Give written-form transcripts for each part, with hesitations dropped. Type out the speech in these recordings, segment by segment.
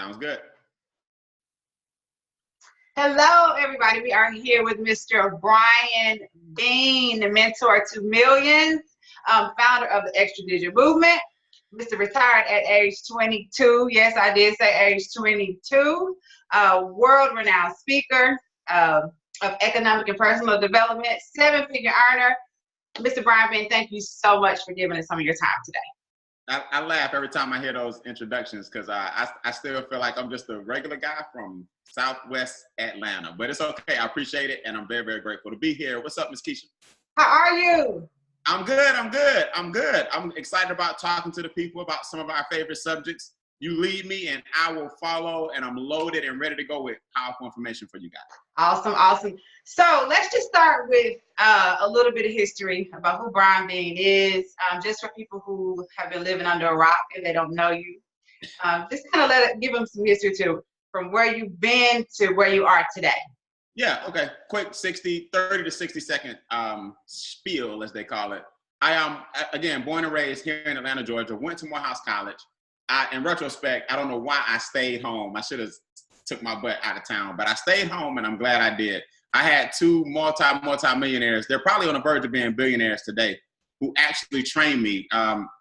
Sounds good. Hello, everybody. We are here with Mr. Brian Beane, the mentor to millions, founder of the Extra Digital Movement. Mr. Retired at age 22. Yes, I did say age 22. World-renowned speaker of economic and personal development, seven-figure earner. Mr. Brian Beane, thank you so much for giving us some of your time today. I laugh every time I hear those introductions because I still feel like I'm just a regular guy from Southwest Atlanta, but it's okay. I appreciate it, and I'm very, very grateful to be here. What's up, Ms. Keisha? How are you? I'm good. I'm excited about talking to the people about some of our favorite subjects. You lead me, and I will follow, and I'm loaded and ready to go with powerful information for you guys. Awesome. So let's just start with a little bit of history about who Brian Beane is, just for people who have been living under a rock and they don't know you. Just kind of give them some history too, from where you've been to where you are today. Yeah, okay. Quick 30 to 60 second spiel, as they call it. I am, again, born and raised here in Atlanta, Georgia, went to Morehouse College. In retrospect, I don't know why I stayed home. I should have took my butt out of town, but I stayed home, and I'm glad I did. I had two multi-millionaires. They're probably on the verge of being billionaires today, who actually trained me.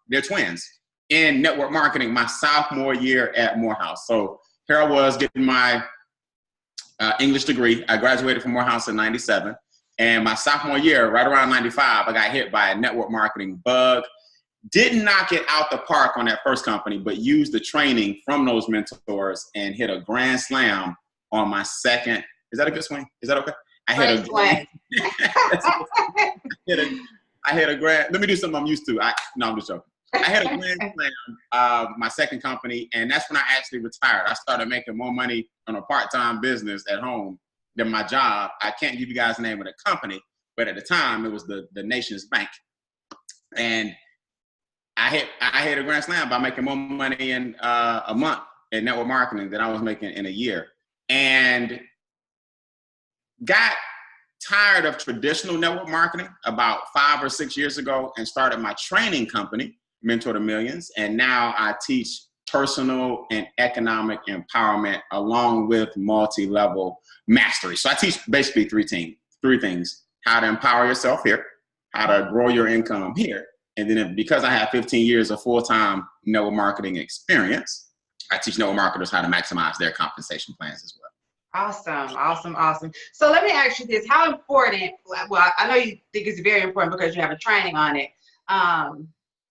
They're twins in network marketing my sophomore year at Morehouse. So here I was getting my English degree. I graduated from Morehouse in 97. And my sophomore year, right around 95, I got hit by a network marketing bug. Didn't knock it out the park on that first company, but used the training from those mentors and hit a grand slam on my second. Is that a good swing? Is that okay? I hit a grand. Let me do something I'm used to. No, I'm just joking. I hit a grand slam, my second company, and that's when I actually retired. I started making more money on a part-time business at home than my job. I can't give you guys the name of the company, but at the time it was the nation's bank. And I hit a grand slam by making more money in a month in network marketing than I was making in a year. And got tired of traditional network marketing about 5 or 6 years ago and started my training company, Mentor to Millions. And now I teach personal and economic empowerment along with multi-level mastery. So I teach basically three things: how to empower yourself here, how to grow your income here. And then because I have 15 years of full-time network marketing experience, I teach network marketers how to maximize their compensation plans as well. Awesome. So let me ask you this. How important, well, I know you think it's very important because you have a training on it,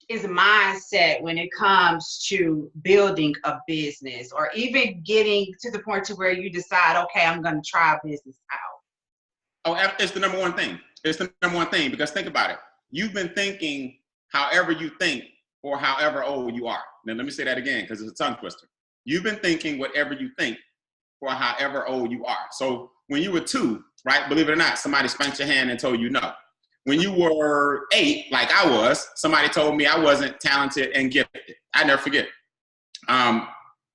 is mindset when it comes to building a business or even getting to the point to where you decide, okay, I'm going to try a business out? Oh, it's the number one thing. It's the number one thing because think about it. You've been thinking however you think or however old you are. Now, let me say that again because it's a tongue twister. You've been thinking whatever you think or however old you are. So when you were 2, right, believe it or not, somebody spanked your hand and told you no. When you were 8, like I was, somebody told me I wasn't talented and gifted. I never forget. I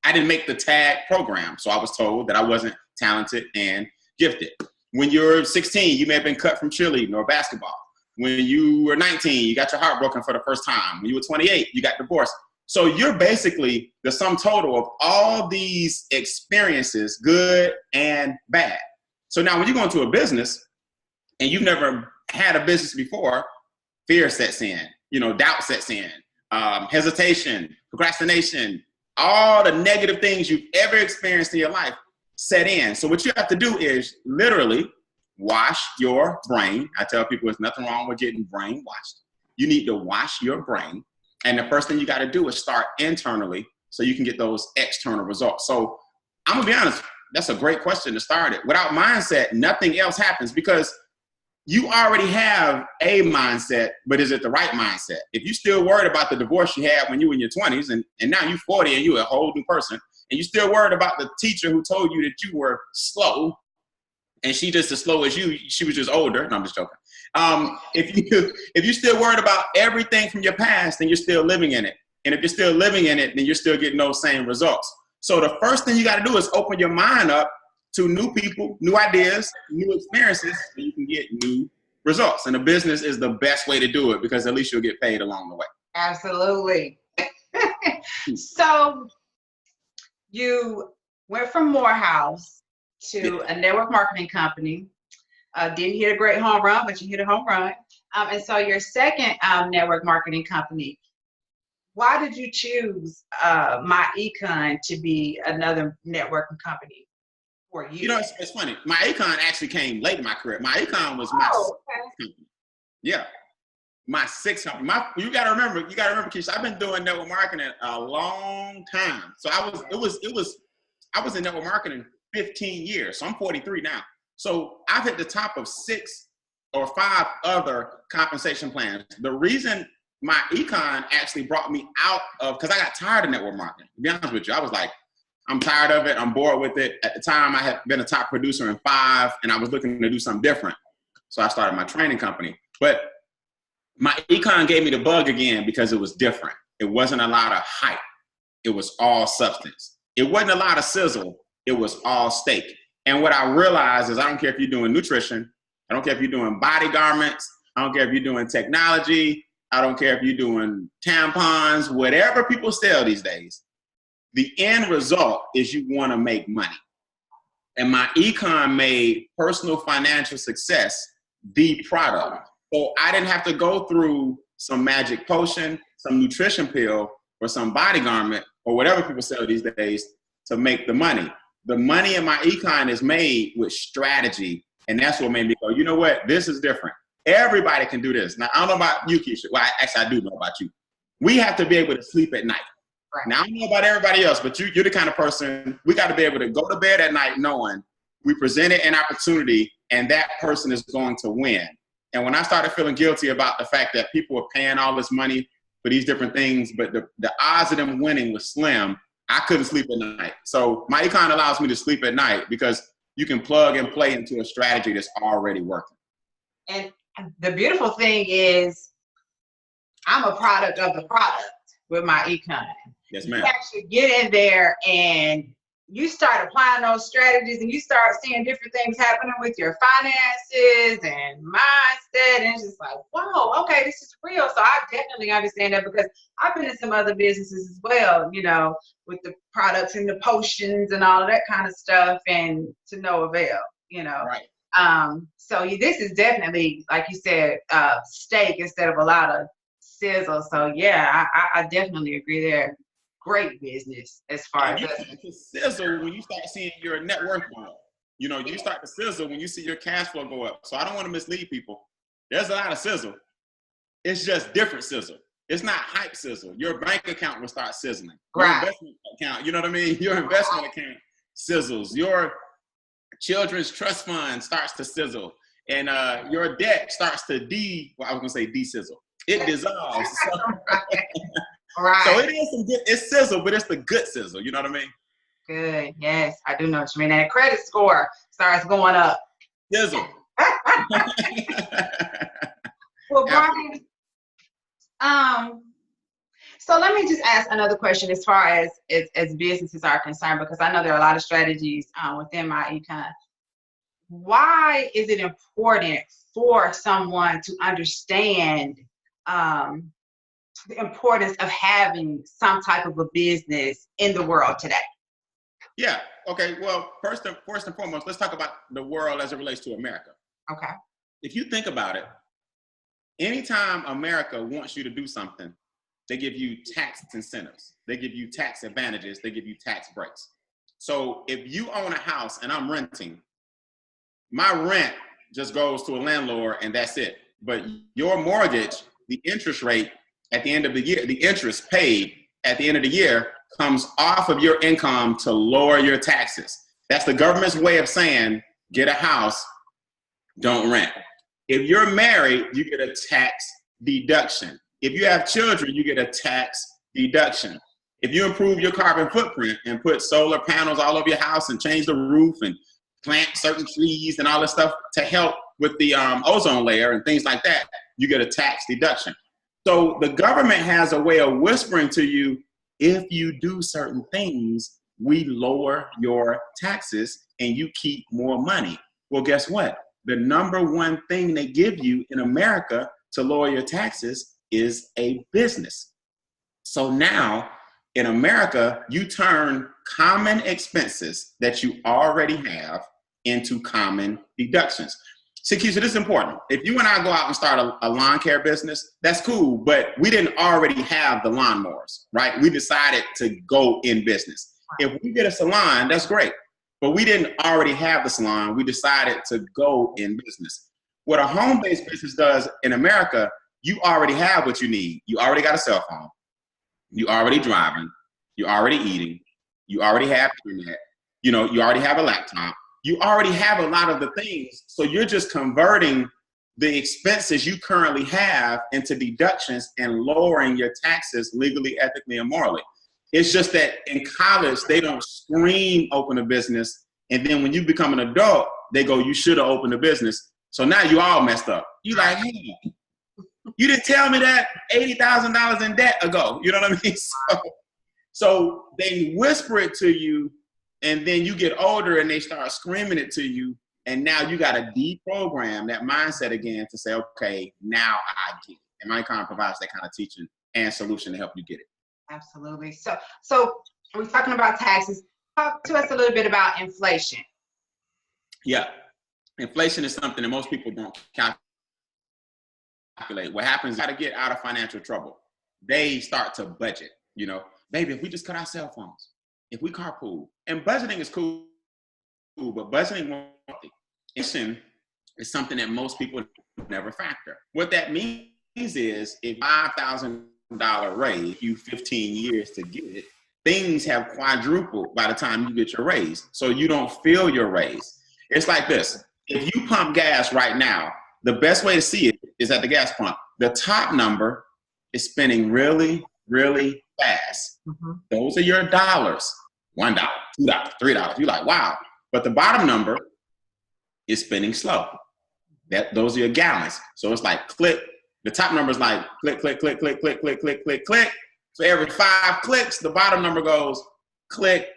didn't make the tag program, so I was told that I wasn't talented and gifted. When you're 16, you may have been cut from cheerleading or basketball. When you were 19, you got your heart broken for the first time. When you were 28, you got divorced. So you're basically the sum total of all these experiences, good and bad. So now when you go into a business and you've never had a business before, fear sets in, doubt sets in, hesitation, procrastination, all the negative things you've ever experienced in your life set in. So what you have to do is literally wash your brain. I tell people there's nothing wrong with getting brainwashed. You need to wash your brain. And the first thing you got to do is start internally so you can get those external results. So I'm going to be honest, that's a great question to start it. Without mindset, nothing else happens because you already have a mindset, but is it the right mindset? If you're still worried about the divorce you had when you were in your 20s and now you're 40 and you're a whole new person, and you're still worried about the teacher who told you that you were slow, and she just as slow as you, she was just older. No, I'm just joking. If you're still worried about everything from your past, then you're still living in it. And if you're still living in it, then you're still getting those same results. So the first thing you got to do is open your mind up to new people, new ideas, new experiences, so you can get new results. And a business is the best way to do it because at least you'll get paid along the way. Absolutely. So you went from Morehouse Yeah. to a network marketing company. Didn't hit a great home run, but you hit a home run. And so your second network marketing company, why did you choose My Econ to be another networking company for you? You know, it's funny. My Econ actually came late in my career. My Econ was my Oh, okay. company. Yeah. My sixth company. You gotta remember, Keisha, I've been doing network marketing a long time. So I was in network marketing 15 years. So I'm 43 now. So I've hit the top of 6 or 5 other compensation plans. The reason my econ actually brought me out of, because I got tired of network marketing. To be honest with you, I was like, I'm tired of it. I'm bored with it. At the time, I had been a top producer in 5, and I was looking to do something different. So I started my training company. But my econ gave me the bug again because it was different. It wasn't a lot of hype. It was all substance. It wasn't a lot of sizzle. It was all steak. And what I realized is I don't care if you're doing nutrition. I don't care if you're doing body garments. I don't care if you're doing technology. I don't care if you're doing tampons, whatever people sell these days. The end result is you want to make money. And my econ made personal financial success the product. So I didn't have to go through some magic potion, some nutrition pill, or some body garment, or whatever people sell these days to make the money. The money in my econ is made with strategy. And that's what made me go, you know what? This is different. Everybody can do this. Now, I don't know about you, Keisha. Well, actually, I do know about you. We have to be able to sleep at night. Right. Now, I don't know about everybody else, but you're the kind of person, we got to be able to go to bed at night knowing we presented an opportunity and that person is going to win. And when I started feeling guilty about the fact that people were paying all this money for these different things, but the odds of them winning was slim, I couldn't sleep at night. So my econ allows me to sleep at night because you can plug and play into a strategy that's already working. And the beautiful thing is I'm a product of the product with my econ. Yes, ma'am. You actually get in there and you start applying those strategies and you start seeing different things happening with your finances and mindset. And it's just like, whoa, okay, this is real. So I definitely understand that because I've been in some other businesses as well, you know, with the products and the potions and all of that kind of stuff, and to no avail, you know. Right. So this is definitely, like you said, steak instead of a lot of sizzle. So yeah, I definitely agree there. Great business as far as you start to sizzle when you start seeing your net worth go up. You know, you start to sizzle when you see your cash flow go up. So I don't want to mislead people. There's a lot of sizzle. It's just different sizzle. It's not hype sizzle. Your bank account will start sizzling. Your investment account, you know what I mean? Your investment account sizzles. Your children's trust fund starts to sizzle. And your debt starts to de-sizzle. It dissolves. Right. So it is some good, it's sizzle, but it's the good sizzle. You know what I mean? Good. Yes, I do know what you mean. And the credit score starts going up. Sizzle. Well, Brian, so let me just ask another question as far as businesses are concerned, because I know there are a lot of strategies within my econ. Why is it important for someone to understand the importance of having some type of a business in the world today? Yeah. Okay. Well, first and foremost, let's talk about the world as it relates to America. Okay. If you think about it, anytime America wants you to do something, they give you tax incentives. They give you tax advantages. They give you tax breaks. So if you own a house and I'm renting, my rent just goes to a landlord and that's it. But your mortgage, the interest rate at the end of the year, the interest paid at the end of the year comes off of your income to lower your taxes. That's the government's way of saying, get a house, don't rent. If you're married, you get a tax deduction. If you have children, you get a tax deduction. If you improve your carbon footprint and put solar panels all over your house and change the roof and plant certain trees and all this stuff to help with the ozone layer and things like that, you get a tax deduction. So the government has a way of whispering to you, if you do certain things, we lower your taxes and you keep more money. Well, guess what? The number one thing they give you in America to lower your taxes is a business. So now in America, you turn common expenses that you already have into common deductions. See, Keisha, this is important. If you and I go out and start a lawn care business, that's cool, but we didn't already have the lawnmowers, right? We decided to go in business. If we get a salon, that's great, but we didn't already have the salon. We decided to go in business. What a home-based business does in America, you already have what you need. You already got a cell phone. You already driving. You're already eating. You already have internet. You know, you already have a laptop. You already have a lot of the things. So you're just converting the expenses you currently have into deductions and lowering your taxes legally, ethically, and morally. It's just that in college, they don't scream open a business. And then when you become an adult, they go, you should have opened a business. So now you all messed up. You like, hey, you didn't tell me that $80,000 in debt ago. You know what I mean? So they whisper it to you, and then you get older and they start screaming it to you. And now you got to deprogram that mindset again to say, okay, now I get it. And MyEcon provides that kind of teaching and solution to help you get it. Absolutely. So we're talking about taxes. Talk to us a little bit about inflation. Yeah. Inflation is something that most people don't calculate. What happens is, how to get out of financial trouble. They start to budget, you know, baby, if we just cut our cell phones, if we carpool, and budgeting is cool, but budgeting won't. Inflation is something that most people never factor. What that means is, if $5,000 raise you 15 years to get it, things have quadrupled by the time you get your raise. So you don't feel your raise. It's like this. If you pump gas right now, the best way to see it is at the gas pump. The top number is spinning really, really fast. Mm-hmm. Those are your dollars. $1, $2, $3. You're like, wow. But the bottom number is spinning slow. Those are your gallons. So it's like click. The top number is like click, click, click, click, click, click, click, click, click. So every 5 clicks, the bottom number goes click.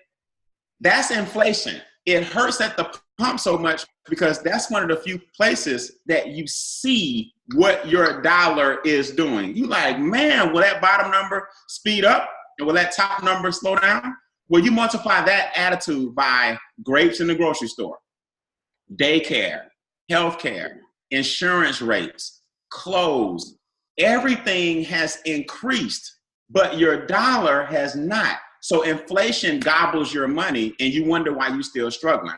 That's inflation. It hurts at the pump so much because that's one of the few places that you see what your dollar is doing. You like, man, will that bottom number speed up and will that top number slow down? Well, you multiply that attitude by grapes in the grocery store, daycare, healthcare, insurance rates, clothes. Everything has increased, but your dollar has not. So inflation gobbles your money and you wonder why you're still struggling.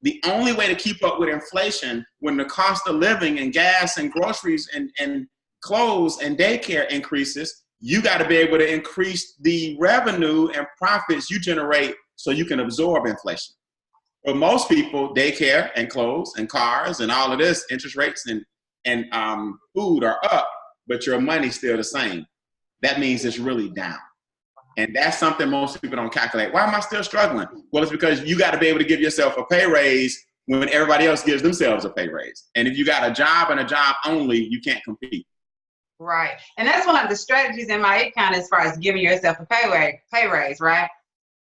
The only way to keep up with inflation when the cost of living and gas and groceries and clothes and daycare increases, you got to be able to increase the revenue and profits you generate so you can absorb inflation. For most people, daycare and clothes and cars and all of this, interest rates and food are up, but your money's still the same. That means it's really down. And that's something most people don't calculate. Why am I still struggling? Well, it's because you got to be able to give yourself a pay raise when everybody else gives themselves a pay raise. And if you got a job and a job only, you can't compete. Right. And that's one of the strategies in MyEcon as far as giving yourself a pay raise, right?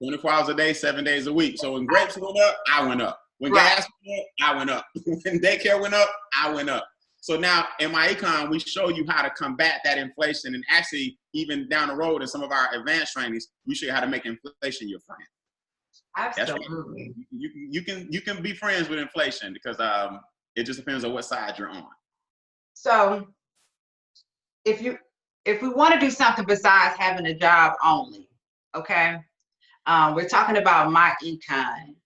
24 hours a day, 7 days a week. So when grapes went up, I went up. When gas went up, I went up. When daycare went up, I went up. So now in MyEcon, we show you how to combat that inflation, and actually even down the road in some of our advanced trainings, we show you how to make inflation your friend. Absolutely. Right. You can be friends with inflation because it just depends on what side you're on. So if we want to do something besides having a job only, okay, we're talking about MyEcon.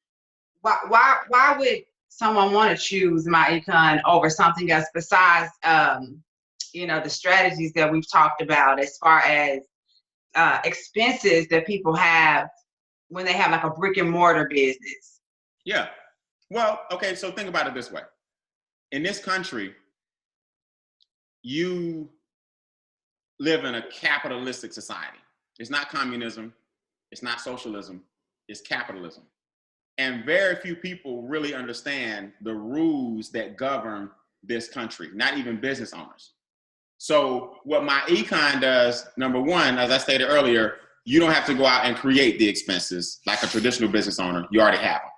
Why would someone want to choose MyEcon over something else besides, the strategies that we've talked about as far as expenses that people have when they have like a brick and mortar business? Yeah. Well, okay, so think about it this way. In this country, you live in a capitalistic society. It's not communism. It's not socialism. It's capitalism. And very few people really understand the rules that govern this country, not even business owners. So what MyEcon does, number one, as I stated earlier, you don't have to go out and create the expenses like a traditional business owner. You already have them.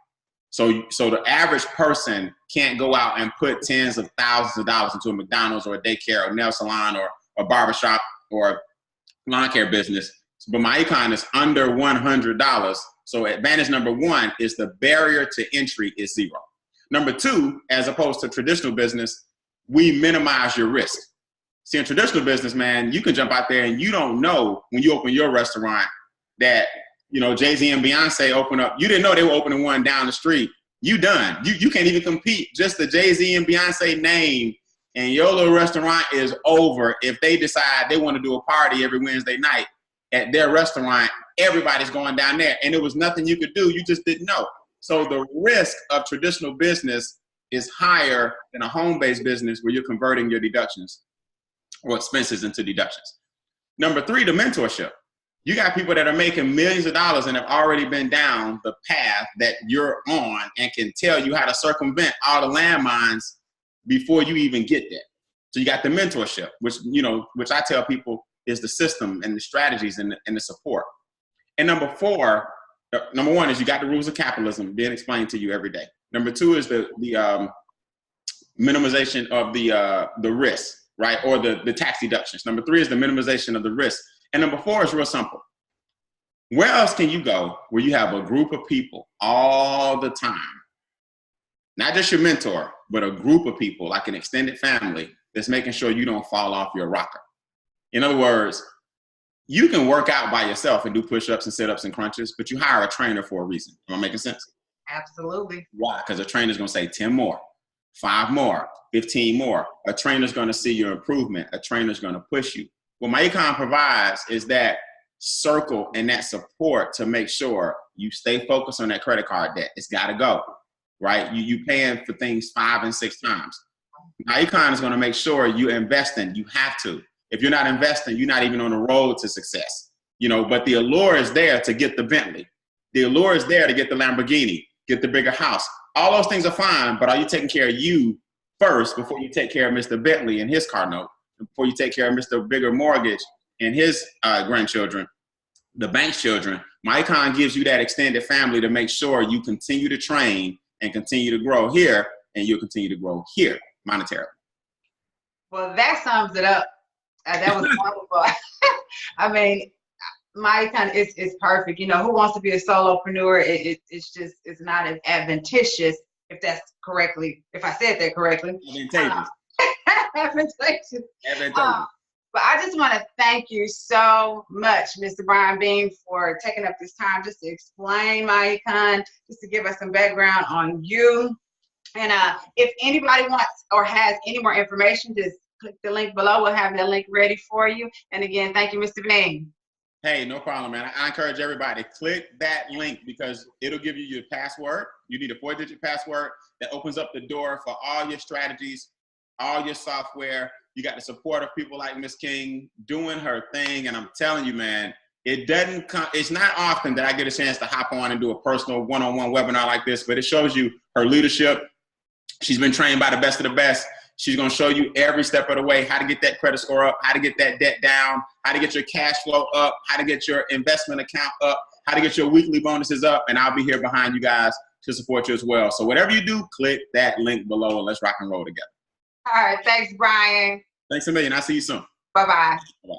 So the average person can't go out and put tens of thousands of dollars into a McDonald's or a daycare or nail salon or a barbershop or lawn care business. But MyEcon is under $100 So advantage number one is the barrier to entry is zero. Number two, as opposed to traditional business, we minimize your risk. See, in traditional business, man, you can jump out there and you don't know when you open your restaurant that, you know, Jay-Z and Beyonce open up. You didn't know they were opening one down the street. You done. You can't even compete. Just the Jay-Z and Beyonce name and your little restaurant is over. If they decide they want to do a party every Wednesday night at their restaurant, everybody's going down there. And there was nothing you could do. You just didn't know. So the risk of traditional business is higher than a home-based business where you're converting your deductions or expenses into deductions. Number three, the mentorship. You got people that are making millions of dollars and have already been down the path that you're on and can tell you how to circumvent all the landmines before you even get there. So you got the mentorship, which I tell people is the system and the strategies and the support. And number one is you got the rules of capitalism being explained to you every day. Number two is the minimization of the risk, right? Or the tax deductions. Number three is the minimization of the risk. And number four is real simple. Where else can you go where you have a group of people all the time? Not just your mentor, but a group of people, like an extended family, that's making sure you don't fall off your rocker. In other words, you can work out by yourself and do push-ups and sit-ups and crunches, but you hire a trainer for a reason. Am I making sense? Absolutely. Why? Because a trainer's going to say 10 more, 5 more, 15 more. A trainer's going to see your improvement. A trainer's going to push you. What my econ provides is that circle and that support to make sure you stay focused on that credit card debt. It's got to go, right? You paying for things 5 and 6 times. My econ is going to make sure you invest in. You have to. If you're not investing, you're not even on the road to success. But the allure is there to get the Bentley. The allure is there to get the Lamborghini, get the bigger house. All those things are fine, but are you taking care of you first before you take care of Mr. Bentley and his car note? Before you take care of Mr. Bigger Mortgage and his grandchildren, the bank's children? My econ gives you that extended family to make sure you continue to train and continue to grow here, and you'll continue to grow here monetarily. Well, that sums it up. That was wonderful. I mean, my econ is perfect. Who wants to be a solopreneur? It's not as advantageous, if I said that correctly. Advantageous. Advantageous. But I just want to thank you so much, Mr. Brian Beane, for taking up this time just to explain my econ, just to give us some background on you. And if anybody wants or has any more information, just click the link below. We'll have that link ready for you. And again, thank you, Mr. Beane. Hey, no problem, man. I encourage everybody, click that link because it'll give you your password. You need a 4-digit password that opens up the door for all your strategies, all your software. You got the support of people like Miss King doing her thing. And I'm telling you, man, it's not often that I get a chance to hop on and do a personal one-on-one webinar like this, but it shows you her leadership. She's been trained by the best of the best. She's going to show you every step of the way how to get that credit score up, how to get that debt down, how to get your cash flow up, how to get your investment account up, how to get your weekly bonuses up. And I'll be here behind you guys to support you as well. So whatever you do, click that link below and let's rock and roll together. All right. Thanks, Brian. Thanks a million. I'll see you soon. Bye-bye. Bye-bye.